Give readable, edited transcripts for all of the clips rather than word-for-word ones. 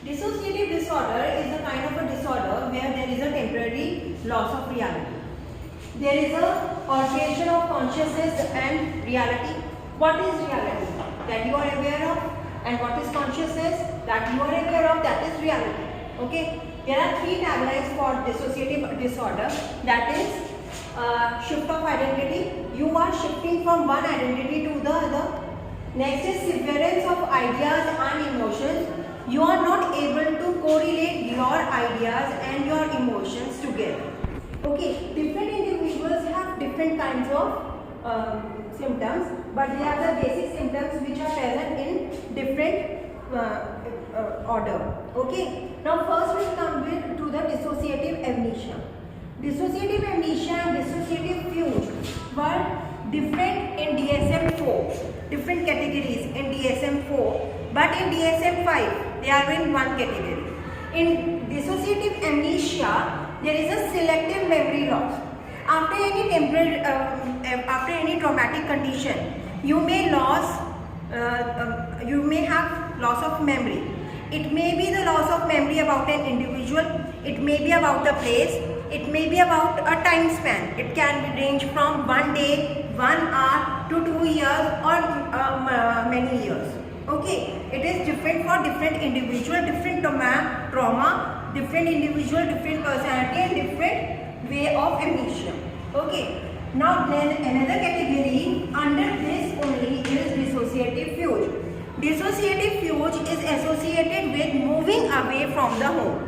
Dissociative disorder is a kind of a disorder where there is a temporary loss of reality. There is a alteration of consciousness and reality. What is reality? That you are aware of. And what is consciousness? That you are aware of. That is reality. Okay. There are three taglines for dissociative disorder. That is shift of identity. You are shifting from one identity to the other. Next is severance of ideas and emotions. You are not able to correlate your ideas and your emotions together. Okay, different individuals have different kinds of symptoms, but they are the basic symptoms which are present in different order. Okay, now first we come to the dissociative amnesia. Dissociative amnesia and dissociative fugue were different in DSM-4, different categories in DSM-4, but in DSM-5 they are in one category. In dissociative amnesia, there is a selective memory loss. After any traumatic condition, you may have loss of memory. It may be the loss of memory about an individual. It may be about a place. It may be about a time span. It can range from 1 day, 1 hour to 2 years or many years. Okay, it is different for different individual, different trauma, different individual, different personality and different way of amnesia. Okay, now then another category under this only is dissociative fugue. Dissociative fugue is associated with moving away from the home.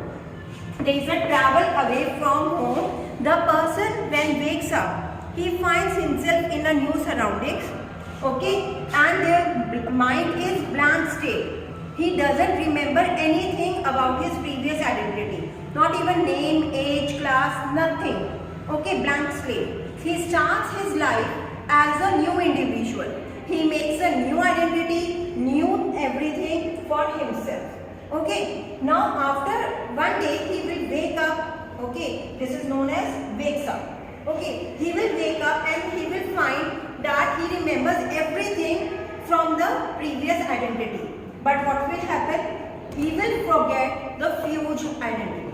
There is a travel away from home. The person when wakes up, he finds himself in a new surroundings. Okay, and their mind is blank state. He doesn't remember anything about his previous identity. Not even name, age, class, nothing. Okay, blank slate. He starts his life as a new individual. He makes a new identity, new everything for himself. Okay, now after one day he will wake up. Okay, this is known as wakes up. Okay, he will wake up and he will find that he remembers everything from the previous identity. But what will happen? He will forget the fugue identity.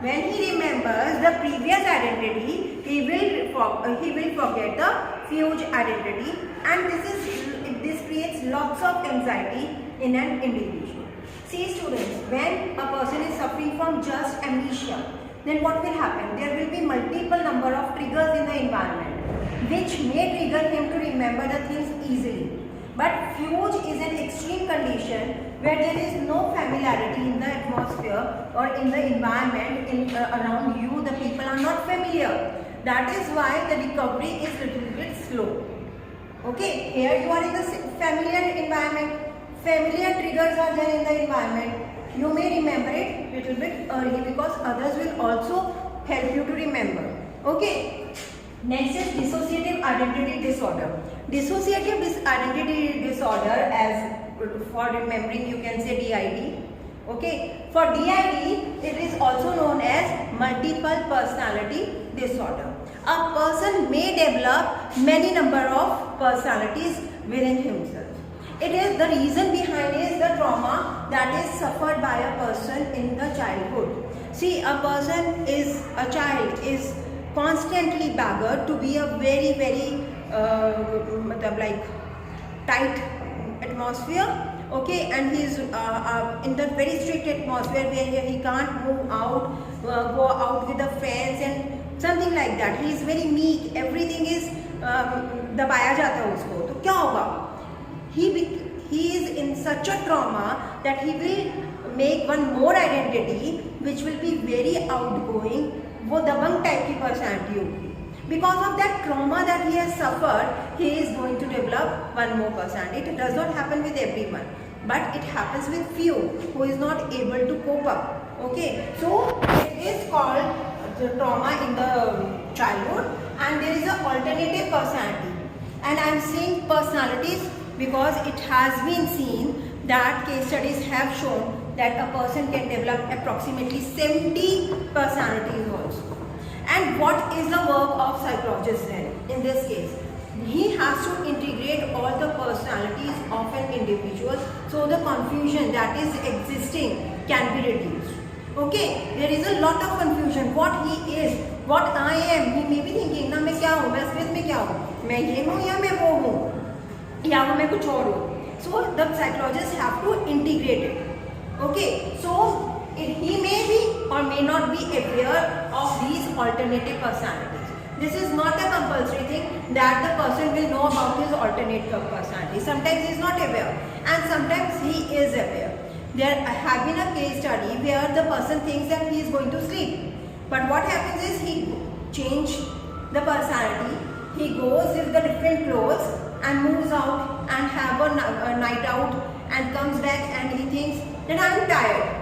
When he remembers the previous identity, he will forget the fugue identity, and this creates lots of anxiety in an individual. See students, when a person is suffering from just amnesia, then what will happen? There will be multiple number of triggers in the environment which may trigger him to remember the things easily. But fugue is an extreme condition where there is no familiarity in the atmosphere or in the environment around you. The people are not familiar. That is why the recovery is a little bit slow. Okay, here you are in the familiar environment. Familiar triggers are there in the environment. You may remember it little bit early because others will also help you to remember. Okay. Next is dissociative identity disorder. Dissociative identity disorder, as for remembering you can say DID. Okay. For DID, it is also known as multiple personality disorder. A person may develop many number of personalities within himself. It is the reason behind is the trauma that is suffered by a person in the childhood. See, a child is constantly baggered to be a very like tight atmosphere. Okay, and he is in the very strict atmosphere where he can't move out, go out with the friends and something like that. He is very meek. Everything is दबाया जाता है उसको. तो क्या होगा? He is in such a trauma that he will make one more identity which will be very outgoing. वो दबंग type की personality होगी. Because of that trauma that he has suffered, he is going to develop one more personality. It does not happen with everyone, but it happens with few who is not able to cope up. Okay, so it is called the trauma in the childhood, and there is an alternative personality. And I am saying personalities because it has been seen that case studies have shown that a person can develop approximately 70 personalities also. And what is the work of psychologists then in this case? he has to integrate all the personalities of an individual, so the confusion that is existing can be reduced. Okay, there is a lot of confusion. What he is, what I am. He may be thinking, ना मैं क्या हूँ, मैं space में क्या हूँ, मैं ये हूँ या मैं वो हूँ, या मैं कुछ और हूँ. So the psychologists have to integrate it. Okay, so he may be or may not be aware of these alternative personalities. This is not a compulsory thing that the person will know about his alternate personality. Sometimes he is not aware and sometimes he is aware. There have been a case study where the person thinks that he is going to sleep. But what happens is he changes the personality. He goes with the different clothes and moves out and have a night out and comes back and he thinks that I am tired.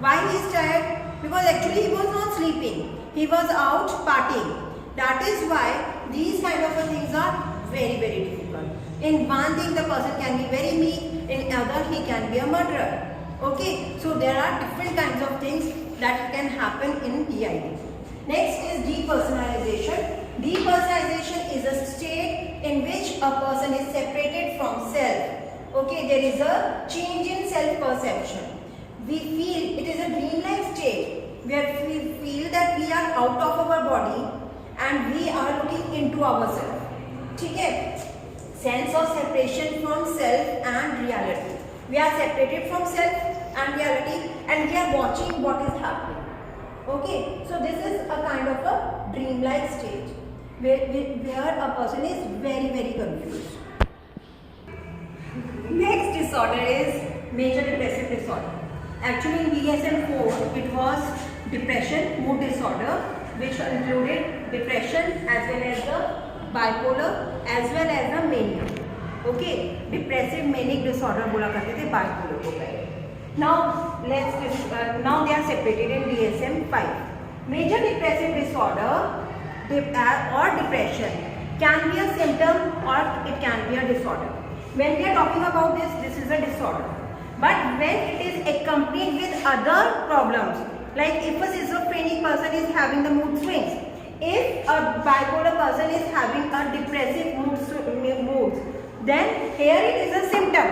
Why he is tired? Because actually he was not sleeping. He was out partying. That is why these kind of things are very, very difficult. In one thing the person can be very meek, in other he can be a murderer. Okay, so there are different kinds of things that can happen in DID. Next is depersonalization. Depersonalization is a state in which a person is separated from self. Okay, there is a change in self-perception. We feel it is a dreamlike state where we feel that we are out of our body and we are looking into ourselves. ठीक है? Sense of separation from self and reality. We are separated from self and reality and we are watching what is happening. Okay, so this is a kind of a dreamlike state where a person is very, very confused. Next disorder is major depressive disorder. Actually in DSM-4 it was depression, mood disorder, which included depression as well as the bipolar as well as the mania. Okay, depressive manic disorder बोला करते थे bipolar को पहले. Now now they are separated in DSM-5. Major depressive disorder or depression can be a symptom or it can be a disorder. When we are talking about this is a disorder. But when it is accompanied with other problems, like if a schizophrenic person is having the mood swings, if a bipolar person is having a depressive moods, then here it is a symptom.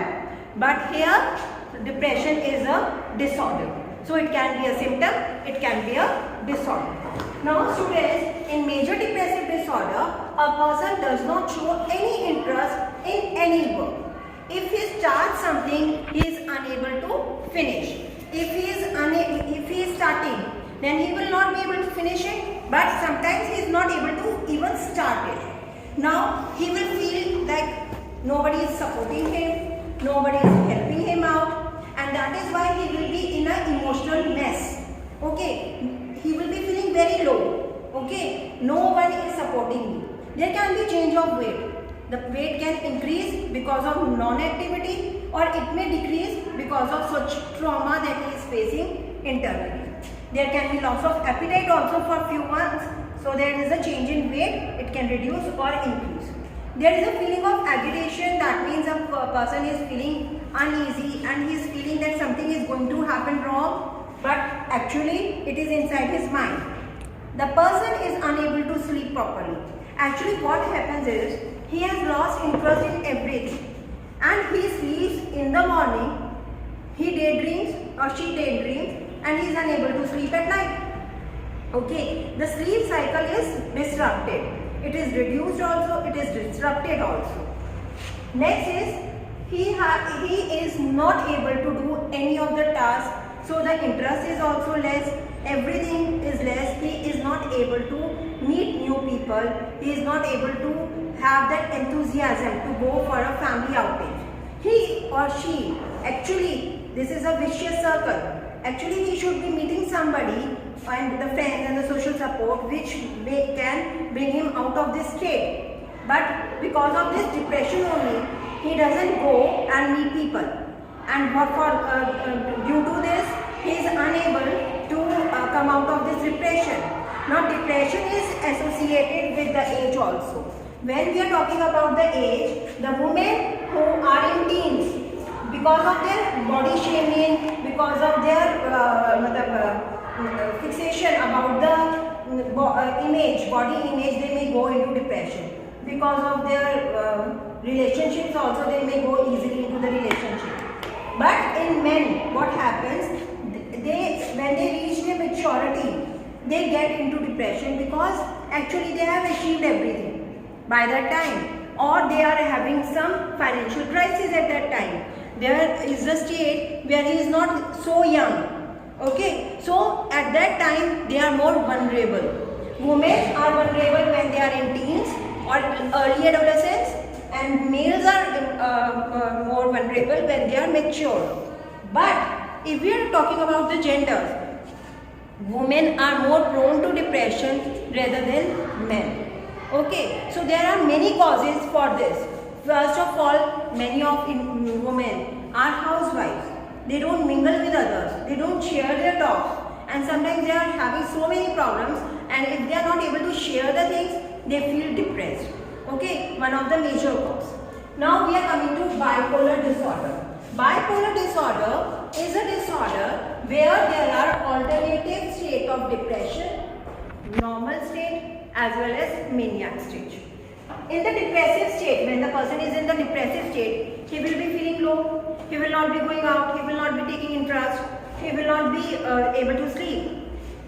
But here depression is a disorder. So it can be a symptom, it can be a disorder. Now students, in major depressive disorder, a person does not show any interest in any work. If he starts something, he is unable to finish. If he is starting, then he will not be able to finish it. But sometimes he is not able to even start it. Now he will feel like nobody is supporting him, nobody is helping him out, and that is why he will be in an emotional mess. Okay, he will be feeling very low. Okay, no one is supporting me. There can be change of weight. The weight can increase because of non-activity or it may decrease because of such trauma that he is facing internally. There can be loss of appetite also for few months. So there is a change in weight, it can reduce or increase. There is a feeling of agitation, that means a person is feeling uneasy and he is feeling that something is going to happen wrong, but actually it is inside his mind. The person is unable to sleep properly. Actually what happens is, he has lost interest in everything and he sleeps in the morning, he daydreams or she daydreams and he is unable to sleep at night. Okay, the sleep cycle is disrupted. It is reduced also, it is disrupted also. Next is, he is not able to do any of the tasks, so the interest is also less, everything is less, he is not able to meet new people, he is not able to have that enthusiasm to go for a family outing. He or she, actually this is a vicious circle. Actually he should be meeting somebody and the friends and the social support which can bring him out of this state. But because of this depression only, he doesn't go and meet people. And due to this, he is unable to come out of this depression. Now depression is associated with the age also. When we are talking about the age, the women who are in teens, because of their body shaming, because of their fixation about the body image, they may go into depression. because of their relationships also they may go easily into the relationship. But in men, what happens, when they reach their maturity, they get into depression because actually they have achieved everything by that time, or they are having some financial crisis at that time. There is a state where he is not so young. Okay, so at that time they are more vulnerable. Women are vulnerable when they are in teens or early adolescence, and males are more vulnerable when they are mature. But if we are talking about the genders, women are more prone to depression rather than men. Okay, so there are many causes for this. First of all, many of women are housewives. They don't mingle with others. They don't share their talks. And sometimes they are having so many problems, and if they are not able to share the things, they feel depressed. Okay, one of the major causes. Now we are coming to bipolar disorder. Bipolar disorder is a disorder where there are alternative states of depression, normal state as well as maniac stage. In the depressive state, when the person is in the depressive state, he will be feeling low, he will not be going out, he will not be taking interest, he will not be able to sleep.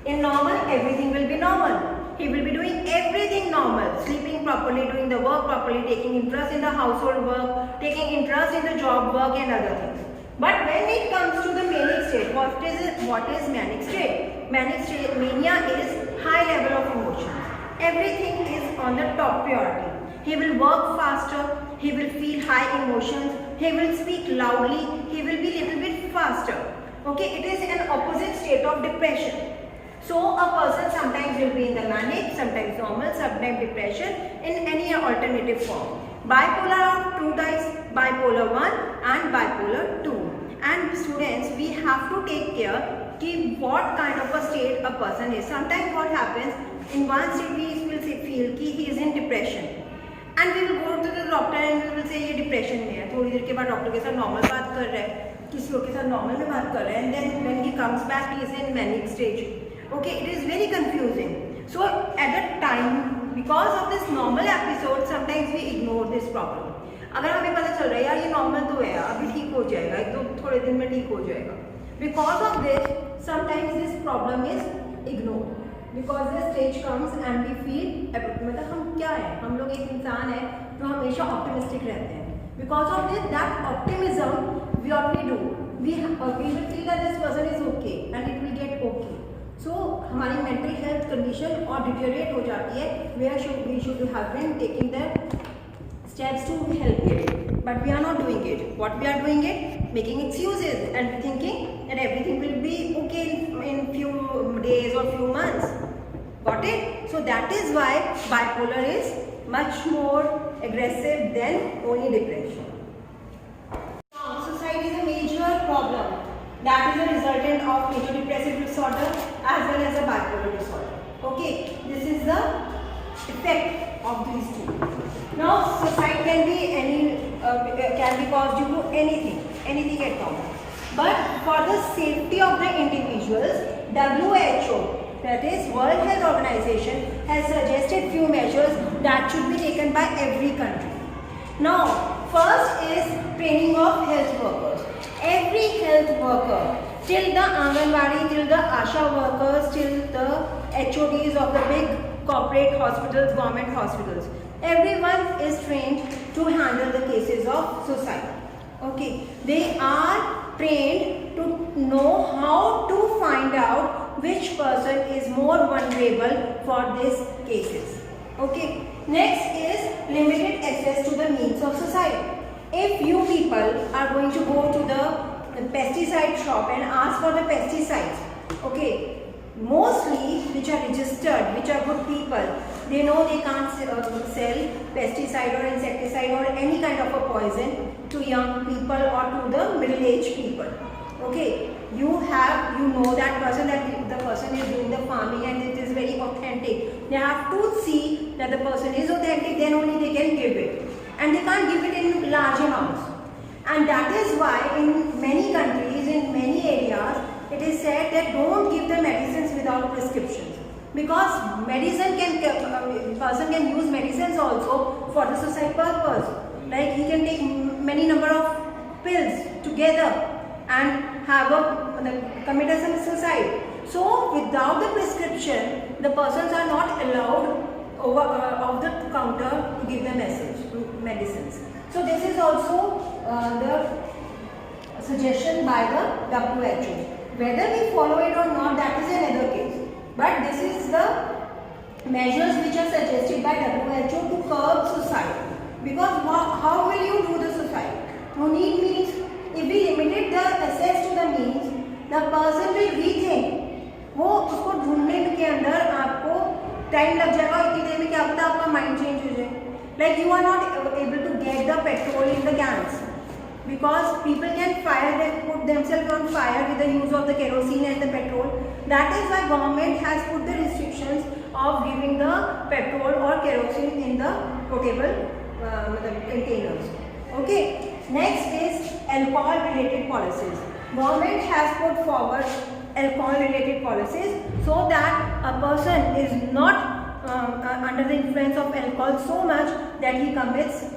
In normal, everything will be normal. He will be doing everything normal, sleeping properly, doing the work properly, taking interest in the household work, taking interest in the job work and other things. But when it comes to the manic state, what is manic state? Manic state, mania is high level of emotions. Everything is on the top priority. He will work faster, he will feel high emotions, he will speak loudly, he will be little bit faster. Okay, it is an opposite state of depression. So a person sometimes will be in the manic, sometimes normal, sometimes depression, in any alternative form. Bipolar are two types, bipolar 1 and bipolar 2. And students, we have to take care of what kind of a state a person is. Sometimes what happens, in one state we will feel that he is in depression. And we will go to the doctor and we will say ये depression में है. थोड़ी देर के बाद doctor के साथ normal बात कर रहा है, किसी और के साथ normal में बात कर रहा है, and then when he comes back he is in manic stage. Okay, it is very confusing. So at that time, because of this normal episode, sometimes we ignore this problem. अगर हमें पता चल रहा है यार ये normal तो है, अभी ठीक हो जाएगा, एक दो थोड़े दिन में ठीक हो जाएगा. Because of this, sometimes this problem is ignored. Because the stage comes and we feel, मतलब हम क्या है? हम लोग एक इंसान है जो हमेशा optimistic रहते हैं. Because of this, that optimism, what we do, we will feel that this person is okay and it will get okay. So हमारी mental health condition और deteriorate हो जाती है, where we should have been taking the steps to help it, but we are not doing it. What we are doing it? Making excuses and thinking that everything will be okay in few days or few months. Got it? So that is why bipolar is much more aggressive than only depression. Suicide is a major problem. That is a resultant of major depressive disorder as well as a bipolar disorder. Okay, this is the effect of these two. Now, suicide can be caused due to anything at all. But for the safety of the individuals, WHO, that is World Health Organization, has suggested few measures that should be taken by every country. Now, first is training of health workers. Every health worker, till the Anganwadi, till the Asha workers, till the HODs of the big corporate hospitals, government hospitals, everyone is trained to handle the cases of suicide. Okay, they are trained to know how to find out which person is more vulnerable for these cases. Okay, next is limited access to the means of suicide. If you people are going to go to the pesticide shop and ask for the pesticides, okay, mostly which are registered, which are good people, they know they can't sell pesticide or insecticide or any kind of a poison to young people or to the middle-aged people. Okay, you know that person, that the person is doing the farming and it is very authentic. They have to see that the person is authentic, then only they can give it. And they can't give it in large amounts. And that is why in many countries, in many areas, it is said that don't give the medicines without prescriptions. because person can use medicines also for the suicide purpose. Like he can take many number of pills together and commit a suicide. So without the prescription, the persons are not allowed over off the counter to give the medicines. So this is also the suggestion by the WHO. Whether we follow it or not, that is another case. But this is the measures which are suggested by WHO to curb suicide. Because how will you do the suicide? No need means. If we limited the access to the means, the person will rethink. वो उसको ढूंढने के अंदर आपको time लग जाएगा, इतनी देर में क्या पता आपका माइंड चेंज हो जाए. Like you are not able to get the petrol in the cans because people can put themselves on fire with the use of the kerosene and the petrol. That is why government has put the restrictions of giving the petrol or kerosene in the potable containers. Okay. Next is alcohol related policies. Government has put forward alcohol related policies so that a person is not under the influence of alcohol so much that he commits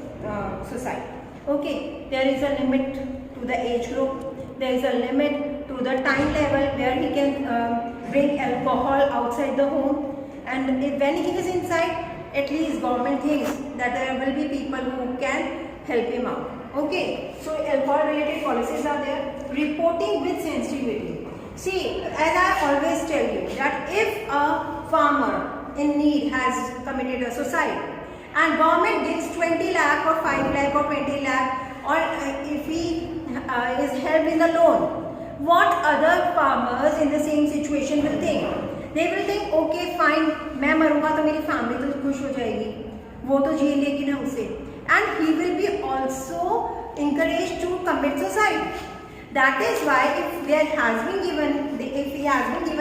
suicide. Okay, there is a limit to the age group, there is a limit to the time level where he can bring alcohol outside the home, and when he is inside, at least government thinks that there will be people who can help him out. Okay, so alcohol related policies are there. Reporting with sensitivity. See, as I always tell you that if a farmer in need has committed a suicide and government gives 20 lakh or 5 lakh or 20 lakh, or if he is helped in the loan, what other farmers in the same situation will think? They will think, okay fine, मैं मरूंगा तो मेरी family तो खुश हो जाएगी, वो तो जी लेगी ना उसे, and he will be also encouraged to commit suicide. That is why if he has been given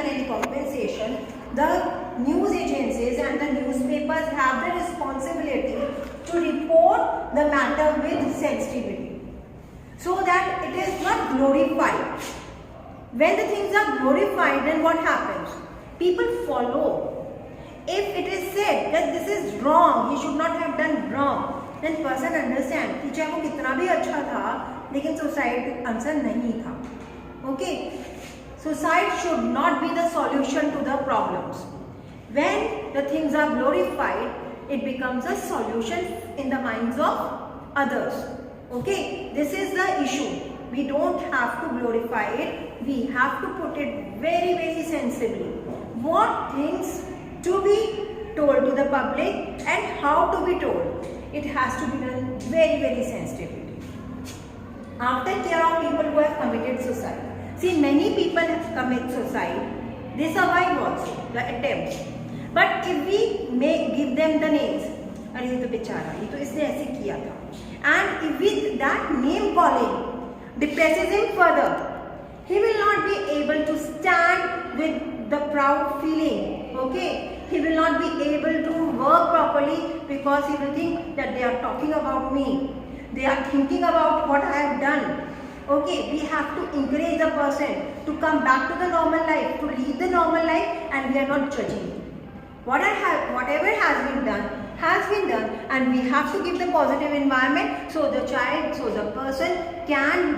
any compensation, the news agencies and the newspapers have the responsibility to report the matter with sensitivity, so that it is not glorified. When the things are glorified, then what happens? People follow. If it is said that this is wrong, he should not have done wrong, then person understand कि चाहे वो कितना भी अच्छा था, लेकिन suicide answer नहीं था. Okay, suicide should not be the solution to the problems. When the things are glorified, it becomes a solution in the minds of others. Okay, this is the issue. We don't have to glorify it. We have to put it very, very sensibly. What things to be told to the public and how to be told. It has to be done very, very sensitively. After care of people who have committed suicide. See, many people commit suicide. They survive also the attempt. But if we may give them the names, अरे ये तो बेचारा, ये तो इसने ऐसे किया था, and if with that name calling depresses him further, he will not be able to stand with the proud feeling. Okay, he will not be able to work properly because he will think that they are talking about me, they are thinking about what I have done. Okay, we have to encourage the person to come back to the normal life, to lead the normal life, and we are not judging. Whatever has been done, and we have to give the positive environment so the person can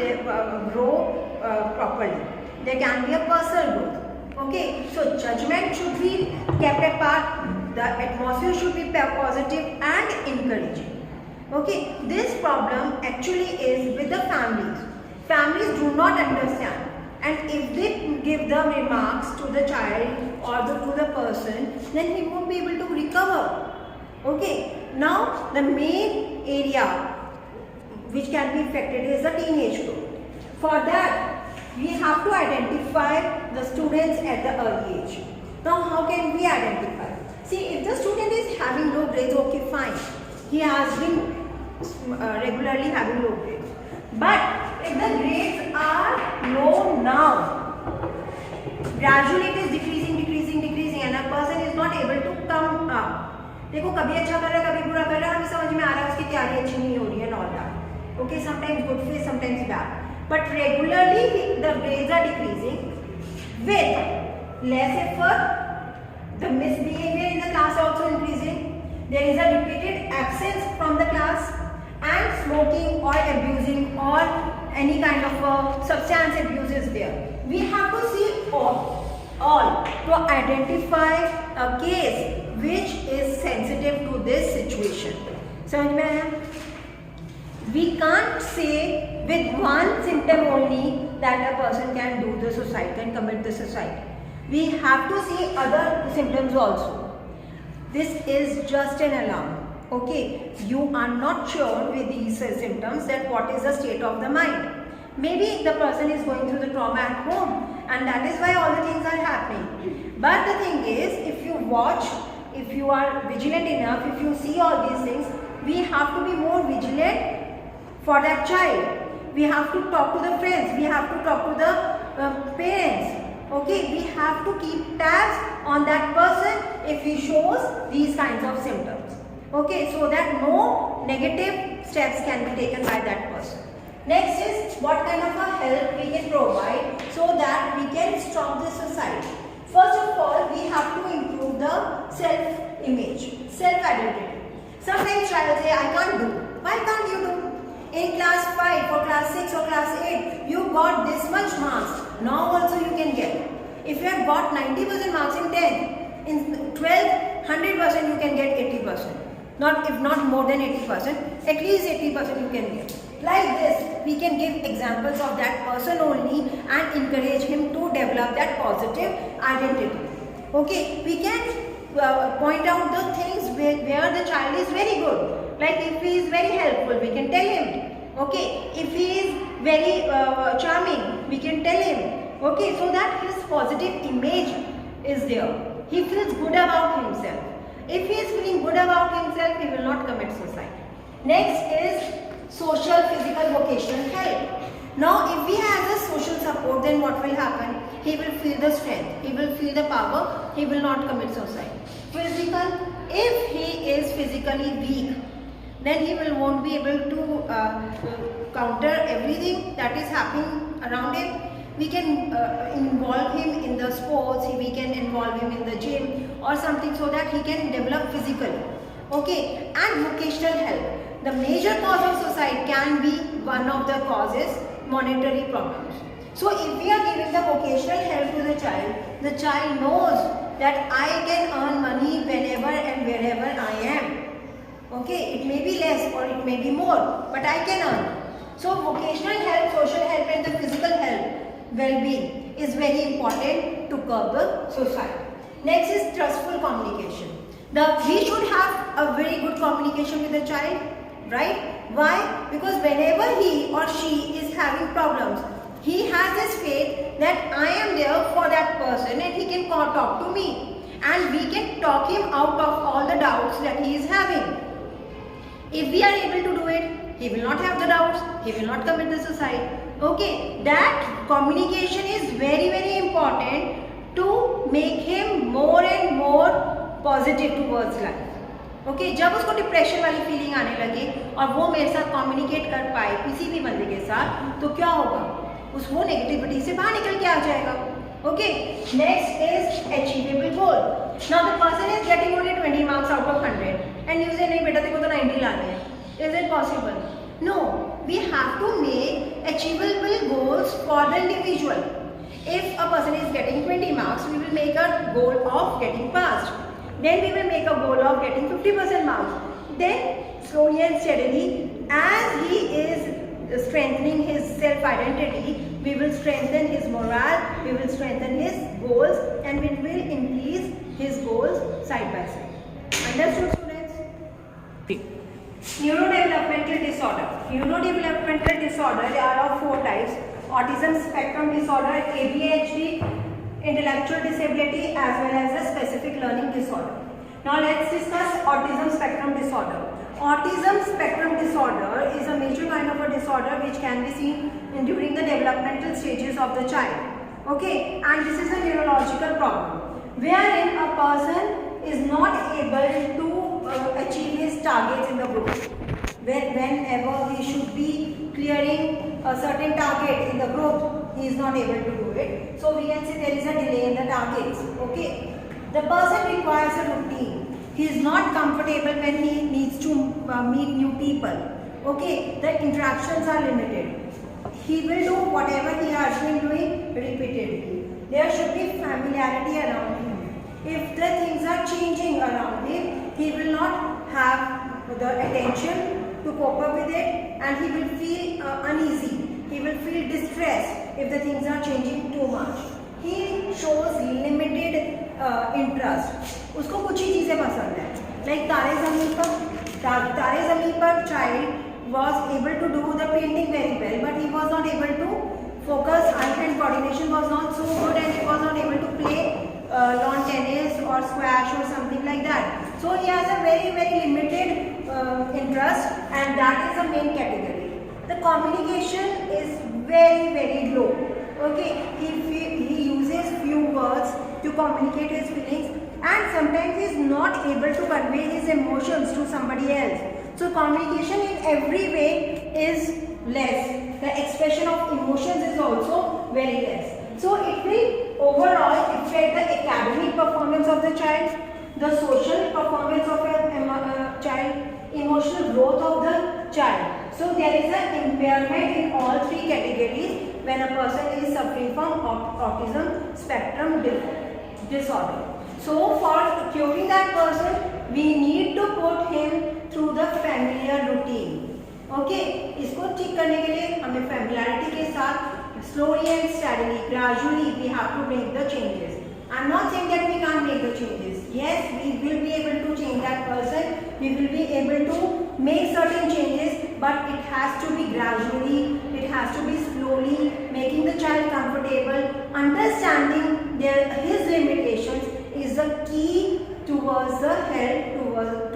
grow properly. There can be a personal growth. Okay, so judgment should be kept apart. The atmosphere should be positive and encouraging. Okay, this problem actually is with the families. Families do not understand, and if they give the remarks to the child or to the person, then he won't be able to recover. Okay, now the main area which can be affected is the teenage group. For that, we have to identify the students at the early age. Now, how can we identify? See, if the student is having low grades, okay, fine. He has been regularly having low grades. But if the grades are low now, gradually it is decreasing, and a person is not able to come up. देखो कभी अच्छा कर रहा है, कभी बुरा कर रहा है, हमें समझ में आ रहा है उसकी तैयारी अच्छी नहीं हो रही है, and all that. Okay, sometimes good phase, sometimes bad. But regularly the grades are decreasing with less effort, The misbehavior in the class also increasing. There is a repeated absence from the class, and smoking or abusing or any kind of substance abuse is there. We have to see all to identify a case which is sensitive to this situation. समझ में आया? We can't say with one symptom only that a person can do the suicide, can commit the suicide. We have to see other symptoms also. This is just an alarm. Okay, you are not sure with these symptoms that what is the state of the mind. Maybe the person is going through the trauma at home, and that is why all the things are happening. But the thing is, if you watch, if you are vigilant enough, if you see all these things, we have to be more vigilant for that child. We have to talk to the friends, we have to talk to the parents. Okay, we have to keep tabs on that person if he shows these kinds of symptoms. Okay, so that no negative steps can be taken by that person. Next is what kind of a help we can provide so that we can stop the suicide. First of all, we have to improve the self-image, self-identity. Sometimes child say, I can't do. Why can't you do? In class 5 or class 6 or class 8, you got this much marks. Now also you can get. If you have got 90% marks in 10, in 12, 100% you can get 80%. Not if not more than 80%, at least 80% you can get. Like this, we can give examples of that person only and encourage him to develop that positive identity. Okay, we can point out the things where the child is very good. Like if he is very helpful, we can tell him. Okay, if he is very charming, we can tell him. Okay, so that his positive image is there. He feels good about himself. If he is feeling good about himself, he will not commit suicide. Next is social, physical, vocational help. Now, if we have the social support, then what will happen? He will feel the strength, he will feel the power, he will not commit suicide. Physical, if he is physically weak, then he won't be able to counter everything that is happening around him. We can involve him in the sports, we can involve him in the gym or something so that he can develop physically. Okay, and vocational help. The major cause of suicide can be one of the causes, monetary problems. So if we are giving the vocational help to the child knows that I can earn money whenever and wherever I am. Okay, it may be less or it may be more, but I can earn. So vocational help, social help and the physical help, well-being is very important to curb the suicide. Next is trustful communication. We should have a very good communication with the child, right? Why? Because whenever he or she is having problems, he has this faith that I am there for that person and he can talk to me and we can talk him out of all the doubts that he is having. If we are able to do it, he will not have the doubts, he will not commit the suicide. Okay, that communication is very, very important to make him more and more positive towards life. Okay, जब उसको depression वाली feeling आने लगे और वो मेरे साथ communicate कर पाए किसी भी बंदे के साथ, तो क्या होगा? वो नेगेटिविटी से बाहर निकल के आ जाएगा. Okay, next is achievable goal. Now the person is getting only 20 marks out of 100 and you say नहीं बेटा तेरे को तो 90 लाने हैं. Is it possible? No, we have to make achievable goals for the individual. If a person is getting 20 marks, we will make a goal of getting passed. Then we will make a goal of getting 50% marks. Then slowly and steadily, as he is strengthening his self-identity, we will strengthen his morale, we will strengthen his goals and we will increase his goals side by side. Understood, students? Neurodevelopmental disorder. Neurodevelopmental disorder are of 4 types: autism spectrum disorder, ADHD, intellectual disability, as well as a specific learning disorder. Now let's discuss autism spectrum disorder. Autism spectrum disorder is a major kind of a disorder which can be seen during the developmental stages of the child. Okay, and this is a neurological problem wherein a person is not able to achieve his targets in the group. Whenever he should be clearing a certain target in the group, he is not able to do it. So we can say there is a delay in the targets. Okay, The person requires a routine. He is not comfortable when he needs to meet new people. Okay, the interactions are limited. He will do whatever he has been doing repeatedly. There should be familiarity around him. If the things are changing around him, he will not have the attention to cope up with it, and he will feel uneasy. He will feel distressed if the things are changing too much. He shows limited interest. उसको कुछ ही चीज़ें पसंद है. Like तारे ज़मीन पर child was able to do the painting very well, but he was not able to focus. Eye-hand coordination was not so good, and he was not able to play lawn tennis or squash or something like that. So he has a very limited interest, and that is the main category. The communication is very low. Okay, he uses few words to communicate his feelings, and sometimes he is not able to convey his emotions to somebody else. So communication in every way is less. The expression of emotions is also very less. So it will overall affect the academic performance of the child, the social performance of a child, emotional growth of the child. So there is an impairment in all three categories when a person is suffering from autism spectrum disorder. So for curing that person, we need to put him through the familiar routine. Okay, इसको ठीक करने के लिए हमें familiarity के साथ slowly and steadily, gradually we have to make the changes. I'm not saying that we can't make the changes. Yes, we will be able to change that person. We will be able to make certain changes, but it has to be gradually. It has to be slowly, making the child comfortable. Understanding his limitations is the key towards the help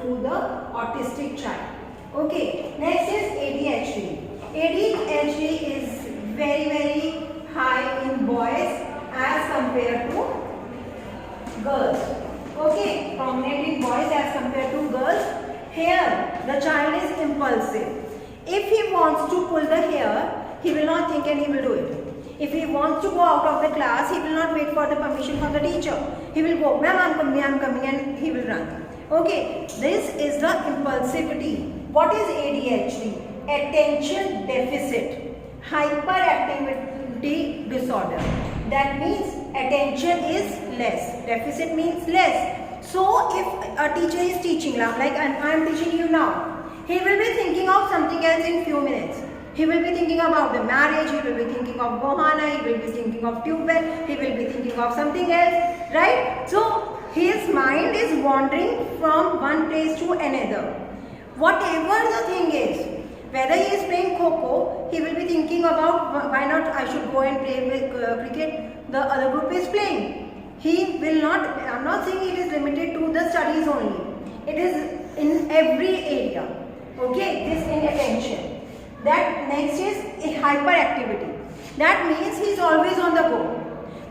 to the autistic child. Okay, next is ADHD. ADHD is very high in boys as compared to girls. Okay, prominent in boys as compared to girls. Here, the child is impulsive. If he wants to pull the hair, he will not think and he will do it. If he wants to go out of the class, he will not wait for the permission from the teacher. He will go, ma'am, I'm coming, and he will run. Okay, this is the impulsivity. What is ADHD? Attention deficit hyperactivity disorder. That means attention is less. Deficit means less. So if a teacher is teaching, like I am teaching you now, he will be thinking of something else in few minutes. He will be thinking about the marriage, he will be thinking of Gohana, he will be thinking of tubewell, he will be thinking of something else, right? So his mind is wandering from one place to another. Whatever the thing is, whether he is playing Kho-Kho, he will be thinking about why not I should go and play with cricket, the other group is playing. He will not, I am not saying it is limited to the studies only. It is in every area. Okay, this inattention. That next is hyperactivity. That means he is always on the go.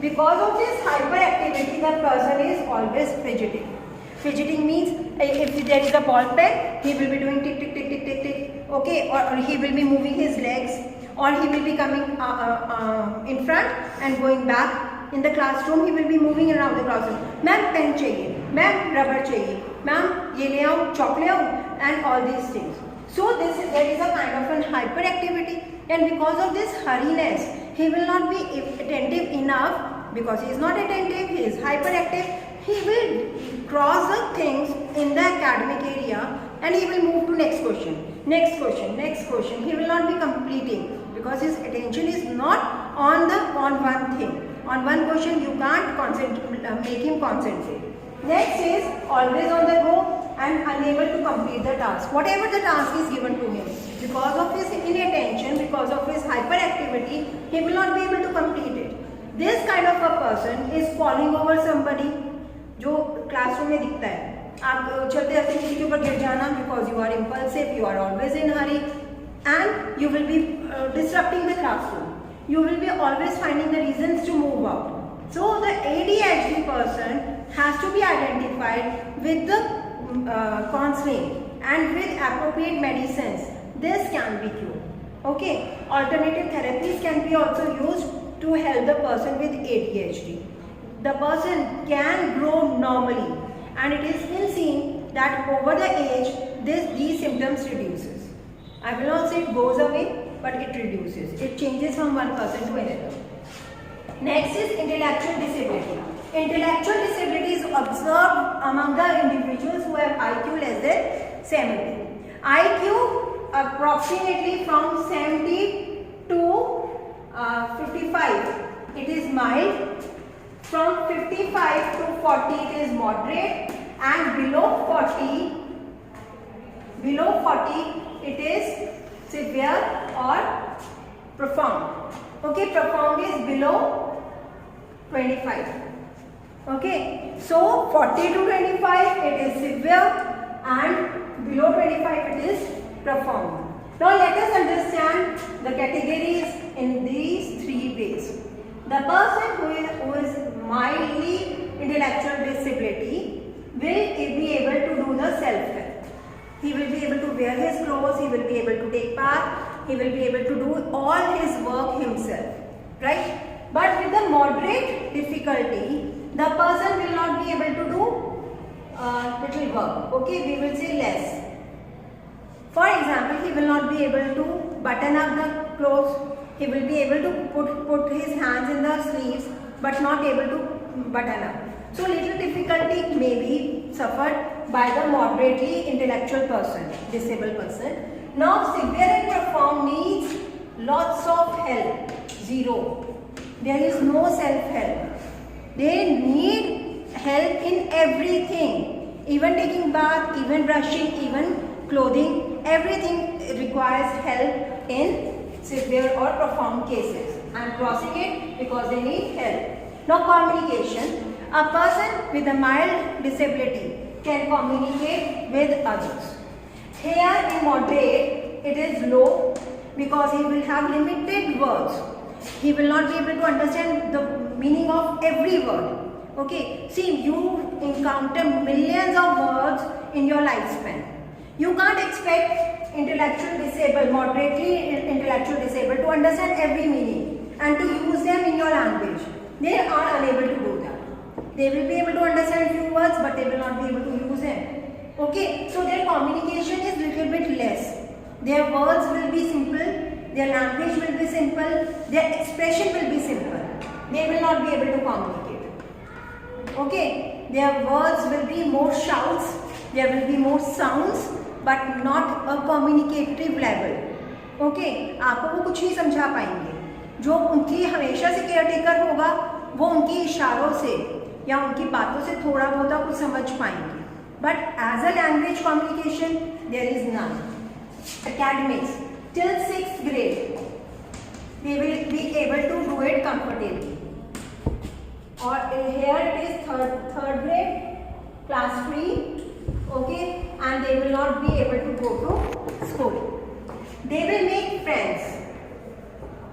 Because of this hyperactivity, the person is always fidgeting. Fidgeting means if there is a ball pen, he will be doing tick tick tick tick tick tick. Okay, or he will be moving his legs, or he will be coming in front and going back. In the classroom, he will be moving around the classroom. Ma'am, pen chahiye. Ma'am, rubber chahiye. Ma'am, ye le aao, chalk le aao, and all these things. So there is a kind of an hyperactivity, and because of this hurriness, he will not be attentive enough. Because he is not attentive, he is hyperactive. He will cross the things in the academic area, and he will move to next question, next question, next question. He will not be completing because his attention is not on one thing. On one question, you can't make him concentrate. Next is always on the go and unable to complete the task. Whatever the task is given to him, because of his inattention, because of his hyperactivity, he will not be able to complete it. This kind of a person is falling over somebody. जो classroom में दिखता है, आप चलते चलते किसी के ऊपर गिर जाना because you are impulsive, you are always in hurry, and you will be disrupting the classroom. You will be always finding the reasons to move out. So the ADHD person has to be identified with the counseling and with appropriate medicines. This can be cured. Okay, alternative therapies can be also used to help the person with ADHD. the person can grow normally, and it is been seen that over the age these symptoms reduces. I will not say it goes away, but it reduces. It changes from one person to another. Next is intellectual disability. Intellectual disability is observed among the individuals who have IQ less than 70. IQ approximately from 70 to 55. It is mild. From 55 to 40 it is moderate, and below 40 it is severe or profound. Okay, profound is below 25. Okay, so 40 to 25 it is severe, and below 25 it is profound. Now let us understand the categories in these three ways. The person who is mildly intellectual disability will be able to do the self-help. He will be able to wear his clothes, he will be able to take bath, he will be able to do all his work himself, right? But with the moderate difficulty, the person will not be able to do little work, okay, we will say less. For example, he will not be able to button up the clothes, he will be able to put his hands in the sleeves, but not able to button up. So little difficulty may be suffered by the moderately intellectual person, disabled person. Now severe and profound needs lots of help, zero. There is no self-help. They need help in everything, even taking bath, even brushing, even clothing, everything requires help in severe or profound cases. I am crossing it because they need help. Now communication. A person with a mild disability can communicate with others. Here in moderate, it is low because he will have limited words. He will not be able to understand the meaning of every word. Okay, see, you encounter millions of words in your lifespan. You can't expect moderately intellectual disabled to understand every meaning and to use them in your language. They are unable to do that. They will be able to understand few words, but they will not be able to use them. Okay, so their communication is little bit less. Their words will be simple, their language will be simple, their expression will be simple. They will not be able to communicate. Okay, their words will be more shouts, there will be more sounds, but not a communicative level. Okay, आपको वो कुछ नहीं समझा पाएंगे. जो उनकी हमेशा से केयरटेकर होगा, वो उनकी इशारों से या उनकी बातों से थोड़ा बहुत कुछ समझ पाएंगे. But as a language communication, there is none. Academics, till 6th grade, they will be able to do it comfortably. Or here it is third grade, class 3, okay, and they will not be able to go to school. They will make friends.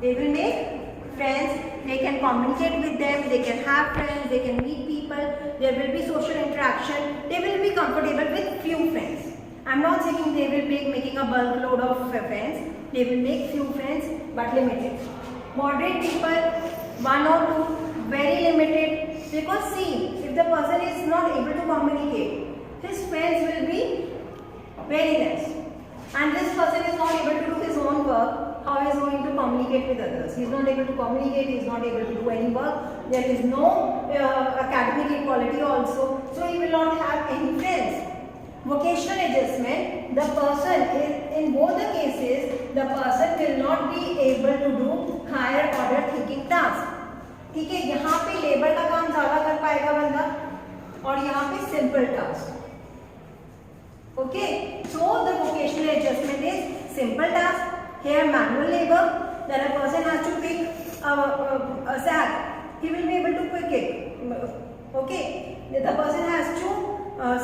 They will make friends. They can communicate with them. They can have friends. They can meet people. There will be social interaction. They will be comfortable with few friends. I am not saying they will be making a bulk load of friends. They will make few friends, but limited. Moderate people, 1 or 2, very limited. Because see, if the person is not able to communicate, his friends will be very less. And this person is not able to do his own work. How is he going to communicate with others? He is not able to communicate, he is not able to do any work. There is no academic equality also. So he will not have any friends. Vocational adjustment, the person is, in both the cases, the person will not be able to do higher order thinking tasks. ठीक है, यहाँ पे labour का काम ज़्यादा कर पाएगा बंदा और यहाँ पे simple task. Okay, so the vocational adjustment is simple task. Here manual labor, then a person has to pick a sack. He will be able to pick it. Okay, the person has to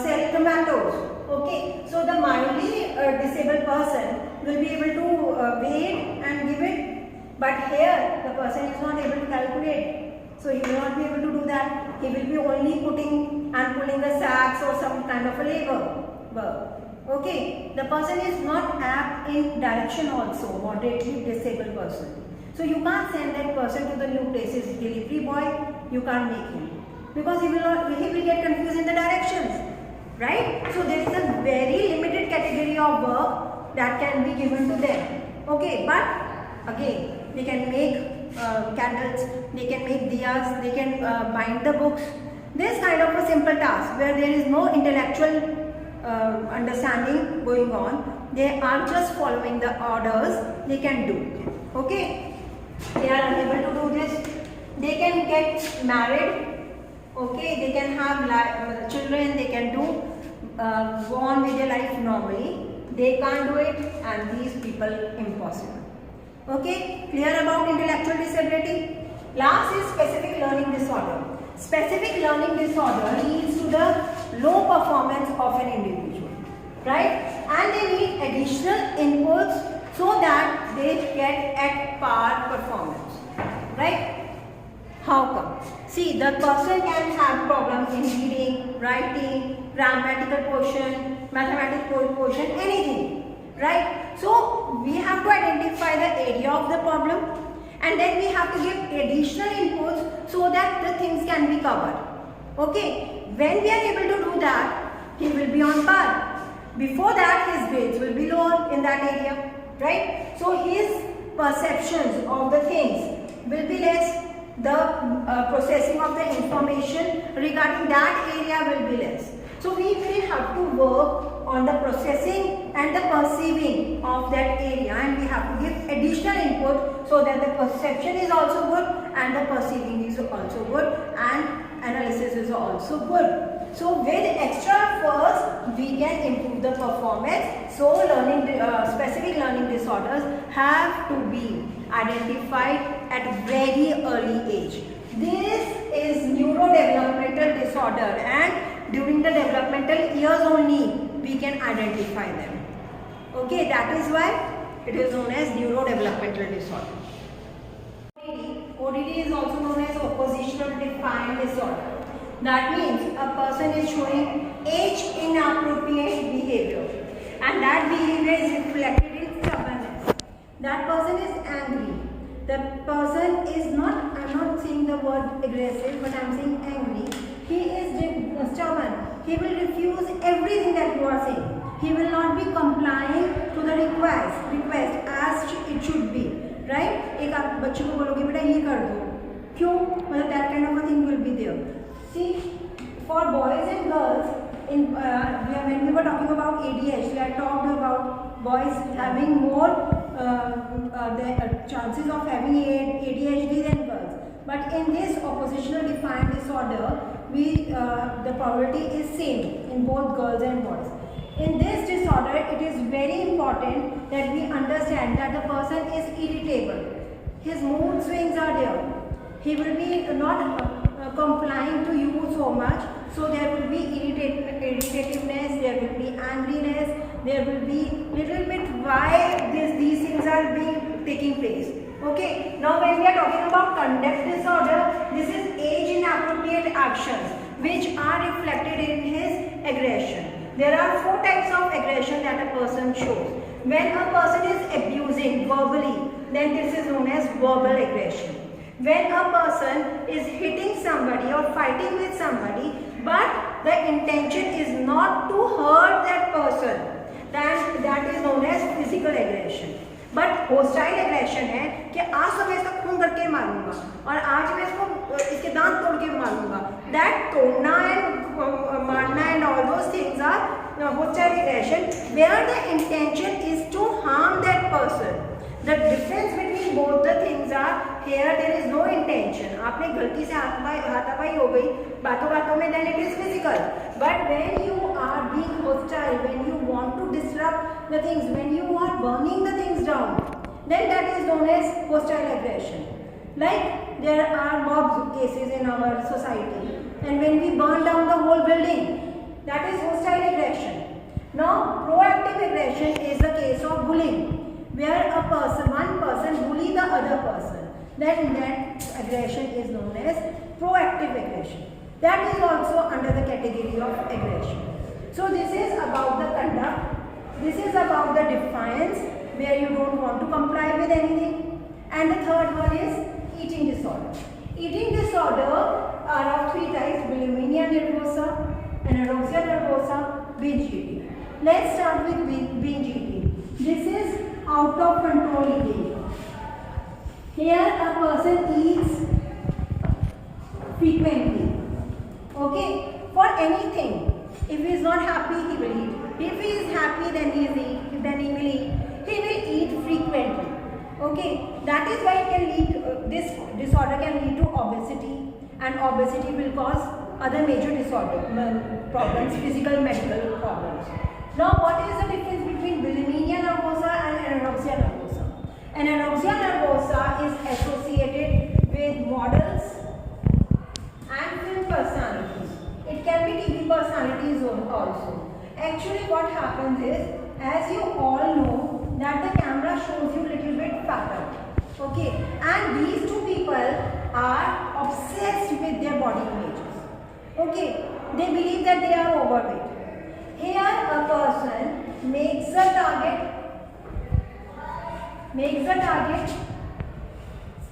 sell tomatoes. Okay, so the mildly disabled person will be able to weigh and give it. But here the person is not able to calculate. So he will not be able to do that. He will be only putting and pulling the sacks or some kind of a labor work. Okay, the person is not apt in direction also, moderately disabled person. So you can't send that person to the new places. Delivery boy, you can't make him. because he will get confused in the directions, right? So there is a very limited category of work that can be given to them. Okay, but again, they can make candles, they can make diyas, they can bind the books. This kind of a simple task where there is no intellectual understanding going on, they are just following the orders, they can do. Okay, they are unable to do this. They can get married. Okay, they can have children, they can go on with their life normally. They can't do it, and these people impossible. Okay, clear about intellectual disability? Last is specific learning disorder. Specific learning disorder leads to the low performance of an individual, right? And they need additional inputs so that they get at par performance, right? How come? See, the person can have problems in reading, writing, grammatical portion, mathematical portion, anything, right? So we have to identify the area of the problem, and then we have to give additional inputs so that the things can be covered. Okay, when we are able to do that, he will be on par. Before that, his grades will be lower in that area, right? So his perceptions of the things will be less. The processing of the information regarding that area will be less. So we will have to work on the processing and the perceiving of that area, and we have to give additional input so that the perception is also good and the perceiving is also good and analysis is also good. So with extra efforts we can improve the performance. So specific learning disorders have to be identified at very early age. This is neurodevelopmental disorder, and during the developmental years only we can identify them. Okay, that is why it is known as neurodevelopmental disorder. ODD is also known as oppositional defiant disorder. That means a person is showing age inappropriate behavior, and that behavior is reflected in stubbornness. That person is angry. The person is not, I'm not saying the word aggressive, but I'm saying angry. He is stubborn. He will refuse everything that you are saying. He will not be complying to the request as it should be, right? एक आप बच्चे को बोलोगे बेटा ये कर दो, क्यों? मतलब that kind of a thing will be there. See, for boys and girls, when we were talking about ADHD, I talked about boys having more chances of having ADHD than girls. But in this oppositional defiant disorder, the probability is same in both girls and boys. In this disorder, it is very important that we understand that the person is irritable. His mood swings are there. He will be not complying to you so much. So there will be irritativeness, there will be angriness, there will be little bit why these things are taking place. Okay. Now when we are talking about conduct disorder, this is age inappropriate actions which are reflected in his aggression. There are 4 types of aggression that a person shows. When a person is abusing verbally, then this is known as verbal aggression. When a person is hitting somebody or fighting with somebody, but the intention is not to hurt that person, then that is known as physical aggression. But hostile aggression है कि आज तो मैं इसका खून करके मारूंगा और आज मैं इसके दांत तोड़ के मारूंगा. That तोड़ना and मारना and all those things are hostile aggression where the intention is to harm that person. The difference between both the things are here there is no intention. आपने गलती से हाथापाई हो गई बातों में, then it is physical. But when you are being hostile, when you want to disrupt the things, when you are burning the things down, then that is known as hostile aggression. Like there are mob cases in our society, and when we burn down the whole building, that is hostile aggression. Now proactive aggression is the case of bullying, where one person bully the other person. Then that aggression is known as proactive aggression. That is also under the category of aggression. So this is about the conduct. This is about the defiance, where you don't want to comply with anything. And the third one is eating disorder. Eating disorder are of 3 types: binge eating. Let's start with binge eating. This is out of control eating. Here a person eats frequently. Okay, for anything. If he is not happy, he will eat. If he is happy, then he will eat. He will eat frequently. Okay, that is why it can lead. This disorder can lead to obesity, and obesity will cause other major problems, physical, medical problems. Now, what is the difference between bulimia nervosa and anorexia nervosa? Anorexia nervosa is associated with models and film personalities. It can be TV personalities also. Actually, what happens is, as you all know, that the camera shows you little bit fatter. Okay, and these two people are obsessed with their body images. Okay, they believe that they are overweight. Here, a person makes a target.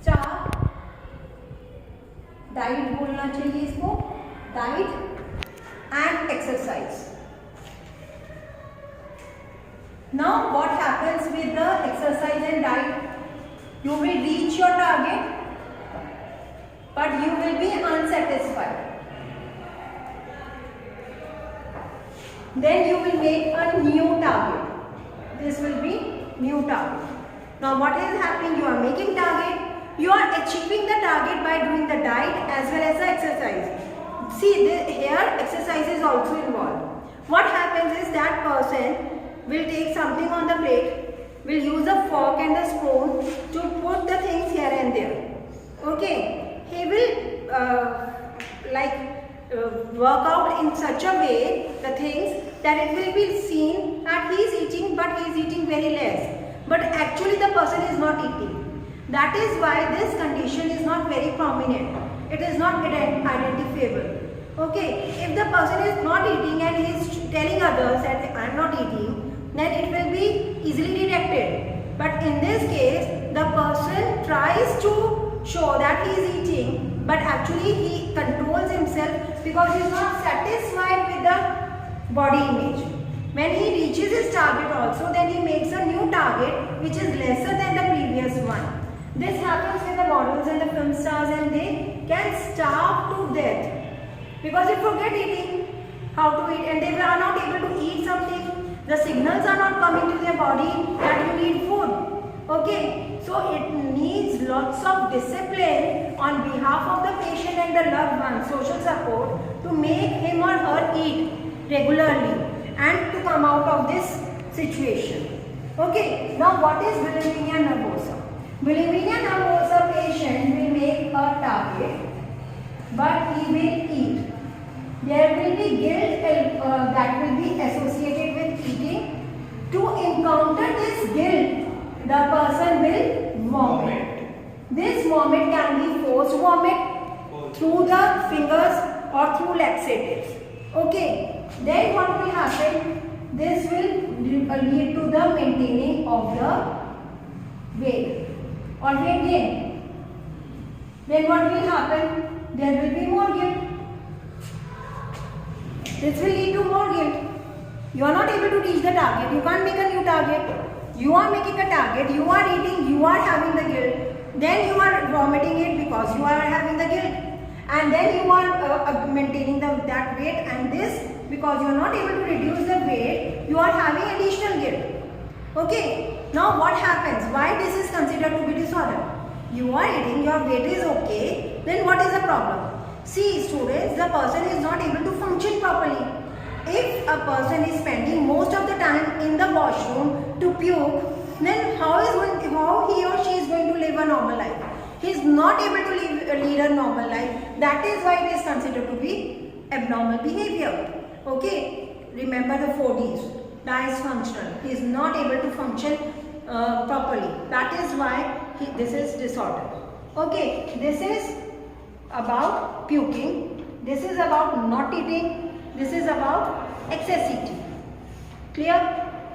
Start diet बोलना चाहिए इसको, diet and exercise. Now what happens with the exercise and diet? You will reach your target, but you will be unsatisfied. Then you will make a new target. This will be new target. Now what is happening? You are making target. You are achieving the target by doing the diet as well as the exercise. See, here exercise is also involved. What happens is that person will take something on the plate, will use a fork and a spoon to put the things here and there. Okay, he will work out in such a way the things that it will be seen that he is eating, but he is eating very less. But actually the person is not eating. That is why this condition is not very prominent. It is not identifiable. Okay, if the person is not eating and he is telling others that I am not eating, then it will be easily detected. But in this case, the person tries to show that he is eating, but actually he controls himself because he is not satisfied with the body image. When he reaches his target also, then he makes a new target which is lesser than the previous one. This happens with the models and the film stars, and they can starve to death because they forget eating, how to eat, and they are not able to eat something. The signals are not coming to their body that you need food. Okay, so it needs lots of discipline on behalf of the patient and the loved one, social support, to make him or her eat regularly and to come out of this situation. Okay, now what is bulimia nervosa? Bulimia nervosa patient will make a target, but he will eat. There will be guilt that will be associated with eating. To encounter this guilt, the person will vomit. This vomit can be forced vomit through the fingers or through laxatives. Okay, then what will happen? This will lead to the maintaining of the weight or weight gain. Then what will happen? There will be more guilt. This will lead to more guilt. You are not able to reach the target. You can't make a new target. You are making a target. You are eating. You are having the guilt. Then you are vomiting it because you are having the guilt. And then you are maintaining that weight. And this, because you are not able to reduce the weight, you are having additional guilt. Okay. Now what happens? Why this is considered to be disorder? You are eating. Your weight is okay. Then what is the problem? See, students, the person is not able to function properly. If a person is spending most of the time in the washroom to puke, then how he or she is going to live a normal life? He is not able to lead a normal life. That is why it is considered to be abnormal behavior. Okay, remember the 4 Ds. Dysfunctional. He is not able to function properly. That is why this is disorder. Okay, this is about puking. This is about not eating. This is about excess eating. Clear?